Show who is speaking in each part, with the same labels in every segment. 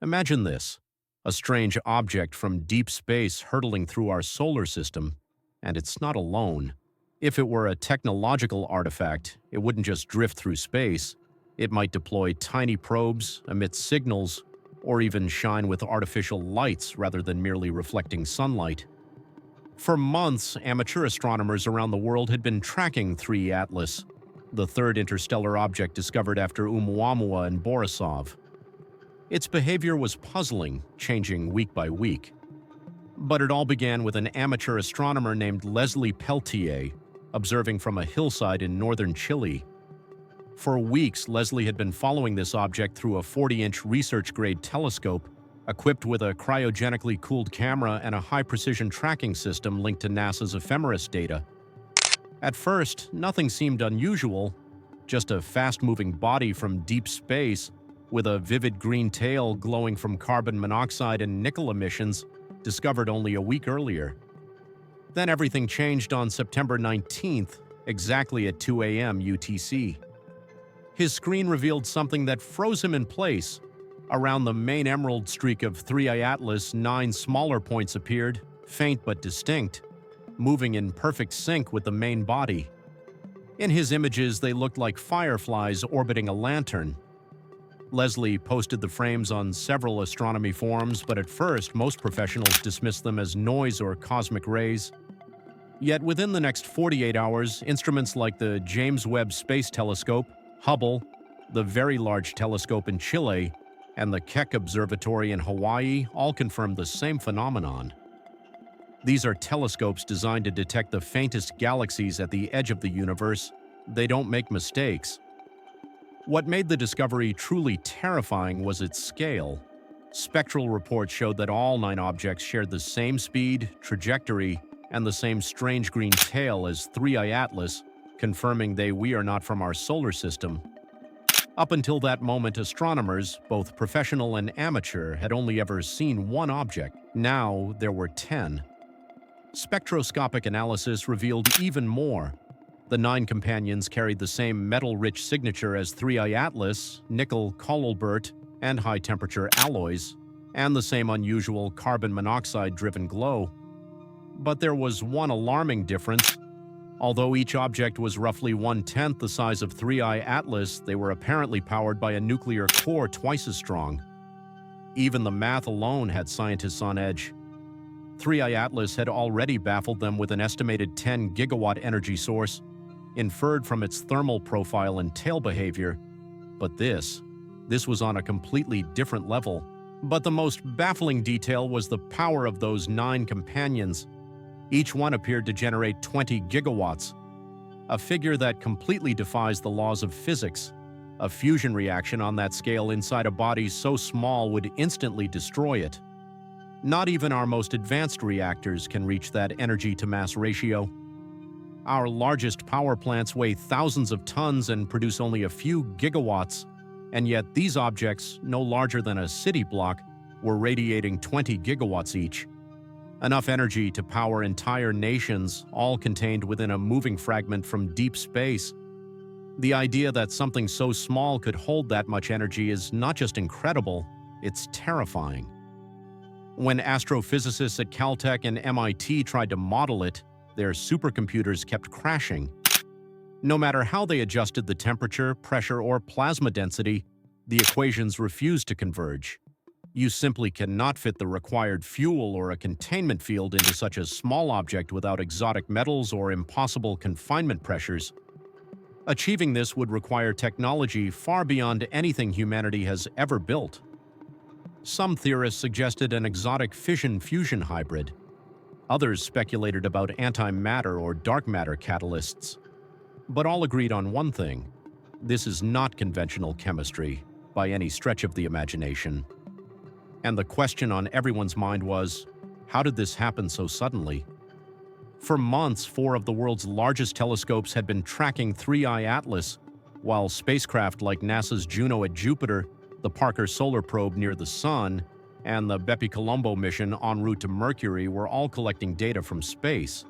Speaker 1: Imagine this: a strange object from deep space hurtling through our solar system, and it's not alone. If it were a technological artifact, it wouldn't just drift through space. It might deploy tiny probes, emit signals, or even shine with artificial lights rather than merely reflecting sunlight. For months, amateur astronomers around the world had been tracking 3 Atlas, the third interstellar object discovered after Oumuamua and Borisov. Its behavior was puzzling, changing week by week. But it all began with an amateur astronomer named Leslie Peltier, observing from a hillside in northern Chile. For weeks, Leslie had been following this object through a 40-inch research-grade telescope, equipped with a cryogenically cooled camera and a high-precision tracking system linked to NASA's ephemeris data. At first, nothing seemed unusual, just a fast-moving body from deep space with a vivid green tail glowing from carbon monoxide and nickel emissions, discovered only a week earlier. Then everything changed on September 19th, exactly at 2 a.m. UTC. His screen revealed something that froze him in place. Around the main emerald streak of 3I Atlas, 9 smaller points appeared, faint but distinct, moving in perfect sync with the main body. In his images, they looked like fireflies orbiting a lantern. Leslie posted the frames on several astronomy forums, but at first, most professionals dismissed them as noise or cosmic rays. Yet within the next 48 hours, instruments like the James Webb Space Telescope, Hubble, the Very Large Telescope in Chile, and the Keck Observatory in Hawaii all confirmed the same phenomenon. These are telescopes designed to detect the faintest galaxies at the edge of the universe. They don't make mistakes. What made the discovery truly terrifying was its scale. Spectral reports showed that all 9 objects shared the same speed, trajectory, and the same strange green tail as 3I Atlas, confirming we are not from our solar system. Up until that moment, astronomers, both professional and amateur, had only ever seen one object. Now there were 10. Spectroscopic analysis revealed even more. The 9 companions carried the same metal-rich signature as 3I Atlas, nickel colobert, and high-temperature alloys, and the same unusual carbon monoxide-driven glow. But there was one alarming difference. Although each object was roughly 1/10 the size of 3I Atlas, they were apparently powered by a nuclear core twice as strong. Even the math alone had scientists on edge. 3I Atlas had already baffled them with an estimated 10 gigawatt energy source, inferred from its thermal profile and tail behavior. But this was on a completely different level. But the most baffling detail was the power of those 9 companions. Each one appeared to generate 20 gigawatts, a figure that completely defies the laws of physics. A fusion reaction on that scale inside a body so small would instantly destroy it. Not even our most advanced reactors can reach that energy-to-mass ratio. Our largest power plants weigh thousands of tons and produce only a few gigawatts, and yet these objects, no larger than a city block, were radiating 20 gigawatts each. Enough energy to power entire nations, all contained within a moving fragment from deep space. The idea that something so small could hold that much energy is not just incredible, it's terrifying. When astrophysicists at Caltech and MIT tried to model it, their supercomputers kept crashing. No matter how they adjusted the temperature, pressure, or plasma density, the equations refused to converge. You simply cannot fit the required fuel or a containment field into such a small object without exotic metals or impossible confinement pressures. Achieving this would require technology far beyond anything humanity has ever built. Some theorists suggested an exotic fission-fusion hybrid. Others speculated about antimatter or dark matter catalysts. But all agreed on one thing: this is not conventional chemistry, by any stretch of the imagination. And the question on everyone's mind was, how did this happen so suddenly? For months, 4 of the world's largest telescopes had been tracking 3I Atlas, while spacecraft like NASA's Juno at Jupiter, the Parker Solar Probe near the Sun, and the Bepi-Colombo mission en route to Mercury were all collecting data from space.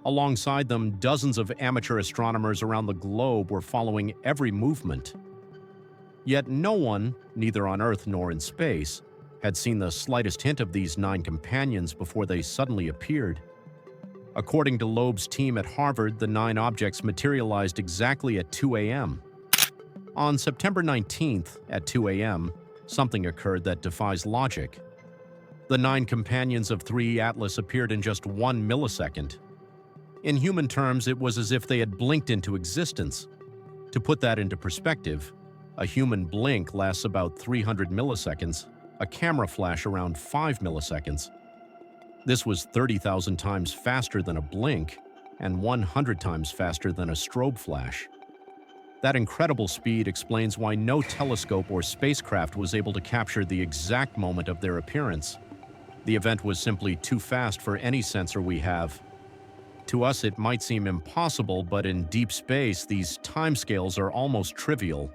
Speaker 1: Alongside them, dozens of amateur astronomers around the globe were following every movement. Yet no one, neither on Earth nor in space, had seen the slightest hint of these 9 companions before they suddenly appeared. According to Loeb's team at Harvard, the 9 objects materialized exactly at 2 a.m. On September 19th, at 2 a.m., something occurred that defies logic. The 9 companions of 3 Atlas appeared in just 1 millisecond. In human terms, it was as if they had blinked into existence. To put that into perspective, a human blink lasts about 300 milliseconds, a camera flash around 5 milliseconds. This was 30,000 times faster than a blink and 100 times faster than a strobe flash. That incredible speed explains why no telescope or spacecraft was able to capture the exact moment of their appearance. The event was simply too fast for any sensor we have. To us, it might seem impossible, but in deep space, these timescales are almost trivial.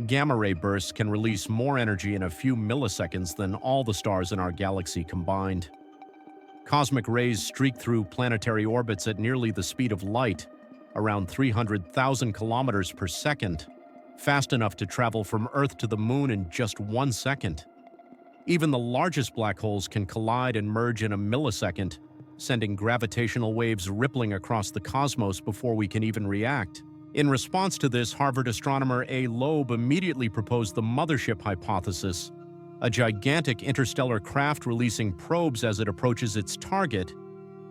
Speaker 1: Gamma-ray bursts can release more energy in a few milliseconds than all the stars in our galaxy combined. Cosmic rays streak through planetary orbits at nearly the speed of light, around 300,000 kilometers per second, fast enough to travel from Earth to the Moon in just 1 second. Even the largest black holes can collide and merge in a millisecond, sending gravitational waves rippling across the cosmos before we can even react. In response to this, Harvard astronomer A. Loeb immediately proposed the mothership hypothesis, a gigantic interstellar craft releasing probes as it approaches its target,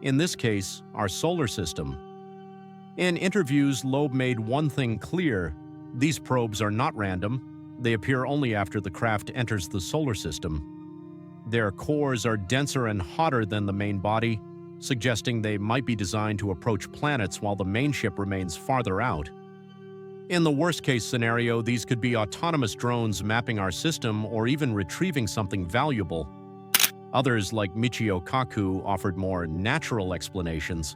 Speaker 1: in this case, our solar system. In interviews, Loeb made one thing clear: these probes are not random. They appear only after the craft enters the solar system. Their cores are denser and hotter than the main body, suggesting they might be designed to approach planets while the main ship remains farther out. In the worst-case scenario, these could be autonomous drones mapping our system or even retrieving something valuable. Others, like Michio Kaku, offered more natural explanations.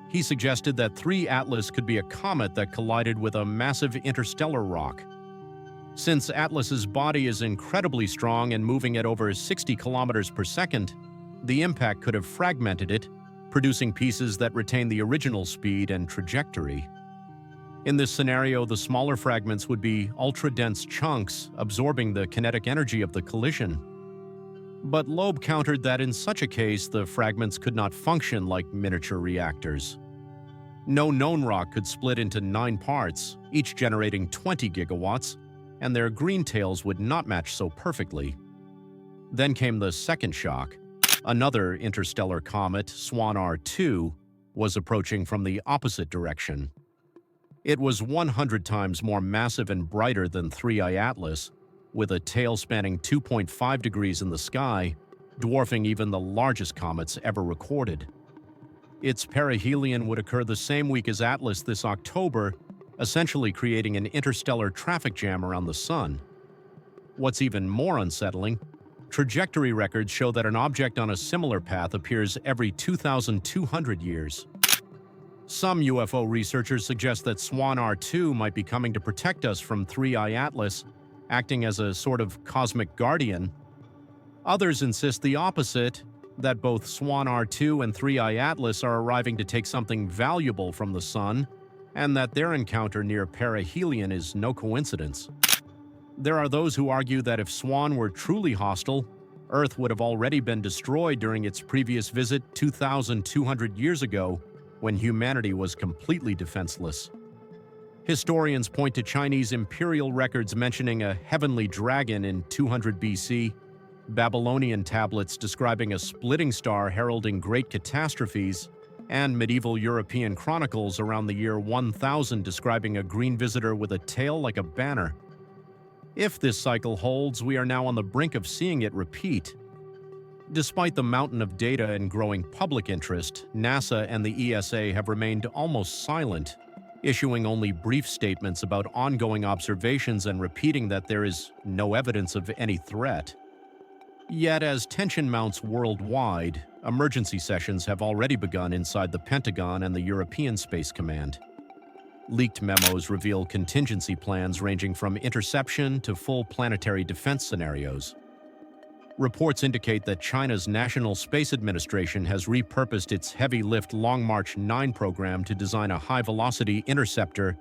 Speaker 1: He suggested that 3 Atlas could be a comet that collided with a massive interstellar rock. Since Atlas's body is incredibly strong and moving at over 60 kilometers per second, the impact could have fragmented it, producing pieces that retain the original speed and trajectory. In this scenario, the smaller fragments would be ultra-dense chunks, absorbing the kinetic energy of the collision. But Loeb countered that in such a case, the fragments could not function like miniature reactors. No known rock could split into 9 parts, each generating 20 gigawatts, and their green tails would not match so perfectly. Then came the second shock. Another interstellar comet, Swan R2, was approaching from the opposite direction. It was 100 times more massive and brighter than 3I Atlas, with a tail spanning 2.5 degrees in the sky, dwarfing even the largest comets ever recorded. Its perihelion would occur the same week as Atlas this October, essentially creating an interstellar traffic jam around the Sun. What's even more unsettling, trajectory records show that an object on a similar path appears every 2,200 years. Some UFO researchers suggest that Swan R2 might be coming to protect us from 3I Atlas, acting as a sort of cosmic guardian. Others insist the opposite, that both Swan R2 and 3I Atlas are arriving to take something valuable from the Sun, and that their encounter near perihelion is no coincidence. There are those who argue that if Swan were truly hostile, Earth would have already been destroyed during its previous visit 2,200 years ago, when humanity was completely defenseless. Historians point to Chinese imperial records mentioning a heavenly dragon in 200 BC, Babylonian tablets describing a splitting star heralding great catastrophes, and medieval European chronicles around the year 1000 describing a green visitor with a tail like a banner. If this cycle holds, we are now on the brink of seeing it repeat. Despite the mountain of data and growing public interest, NASA and the ESA have remained almost silent, issuing only brief statements about ongoing observations and repeating that there is no evidence of any threat. Yet, as tension mounts worldwide, emergency sessions have already begun inside the Pentagon and the European Space Command. Leaked memos reveal contingency plans ranging from interception to full planetary defense scenarios. Reports indicate that China's National Space Administration has repurposed its heavy-lift Long March 9 program to design a high-velocity interceptor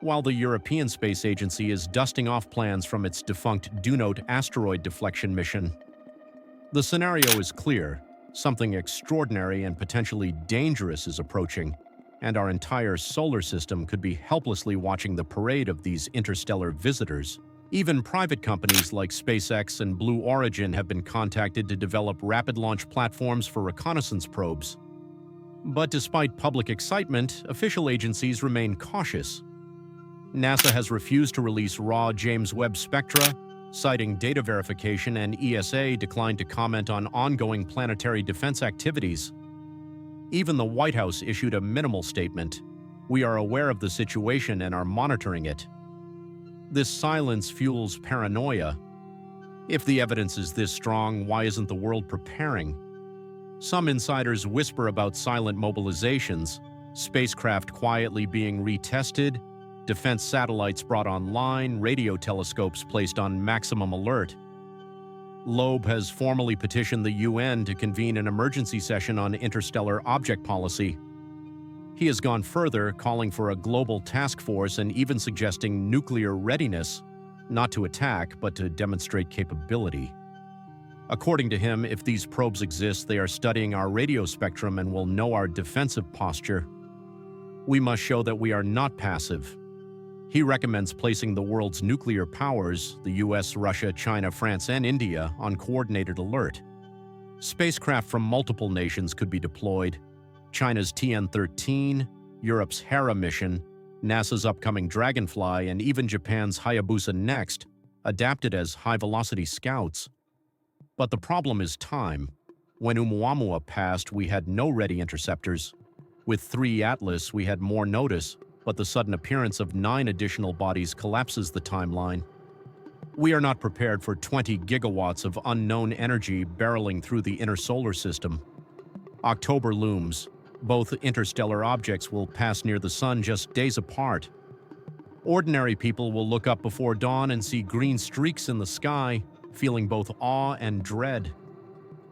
Speaker 1: while the European Space Agency is dusting off plans from its defunct Dunot asteroid deflection mission. The scenario is clear. Something extraordinary and potentially dangerous is approaching, and our entire solar system could be helplessly watching the parade of these interstellar visitors. Even private companies like SpaceX and Blue Origin have been contacted to develop rapid launch platforms for reconnaissance probes. But despite public excitement, official agencies remain cautious. NASA has refused to release raw James Webb spectra, citing data verification, and ESA declined to comment on ongoing planetary defense activities. Even the White House issued a minimal statement. "We are aware of the situation and are monitoring it." This silence fuels paranoia. If the evidence is this strong, why isn't the world preparing? Some insiders whisper about silent mobilizations, spacecraft quietly being retested, defense satellites brought online, radio telescopes placed on maximum alert. Loeb has formally petitioned the UN to convene an emergency session on interstellar object policy. He has gone further, calling for a global task force and even suggesting nuclear readiness, not to attack, but to demonstrate capability. According to him, if these probes exist, they are studying our radio spectrum and will know our defensive posture. We must show that we are not passive. He recommends placing the world's nuclear powers, the US, Russia, China, France, and India, on coordinated alert. Spacecraft from multiple nations could be deployed. China's TN-13, Europe's Hera mission, NASA's upcoming Dragonfly, and even Japan's Hayabusa Next, adapted as high-velocity scouts. But the problem is time. When Oumuamua passed, we had no ready interceptors. With 3 Atlas, we had more notice, but the sudden appearance of 9 additional bodies collapses the timeline. We are not prepared for 20 gigawatts of unknown energy barreling through the inner solar system. October looms. Both interstellar objects will pass near the sun just days apart. Ordinary people will look up before dawn and see green streaks in the sky, feeling both awe and dread.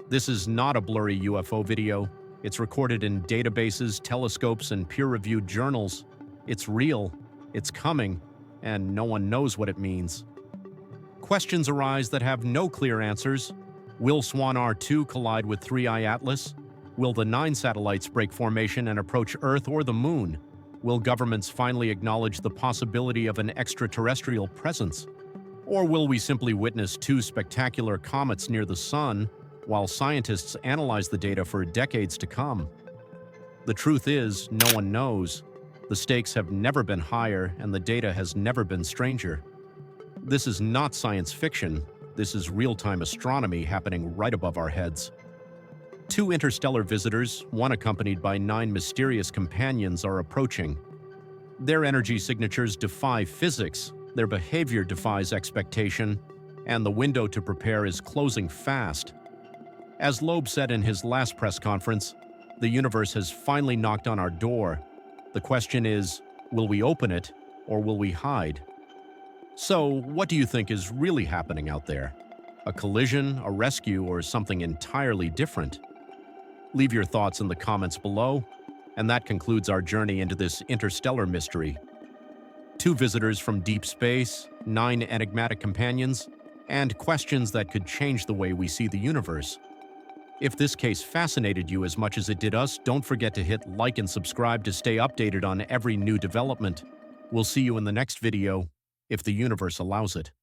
Speaker 1: This is not a blurry UFO video. It's recorded in databases, telescopes, and peer-reviewed journals. It's real, it's coming, and no one knows what it means. Questions arise that have no clear answers. Will Swan R2 collide with 3I Atlas? Will the 9 satellites break formation and approach Earth or the Moon? Will governments finally acknowledge the possibility of an extraterrestrial presence? Or will we simply witness 2 spectacular comets near the Sun, while scientists analyze the data for decades to come? The truth is, no one knows. The stakes have never been higher, and the data has never been stranger. This is not science fiction. This is real-time astronomy happening right above our heads. 2 interstellar visitors, one accompanied by 9 mysterious companions, are approaching. Their energy signatures defy physics, their behavior defies expectation, and the window to prepare is closing fast. As Loeb said in his last press conference, the universe has finally knocked on our door. The question is, will we open it, or will we hide? So, what do you think is really happening out there? A collision, a rescue, or something entirely different? Leave your thoughts in the comments below, and that concludes our journey into this interstellar mystery. 2 visitors from deep space, 9 enigmatic companions, and questions that could change the way we see the universe. If this case fascinated you as much as it did us, don't forget to hit like and subscribe to stay updated on every new development. We'll see you in the next video, if the universe allows it.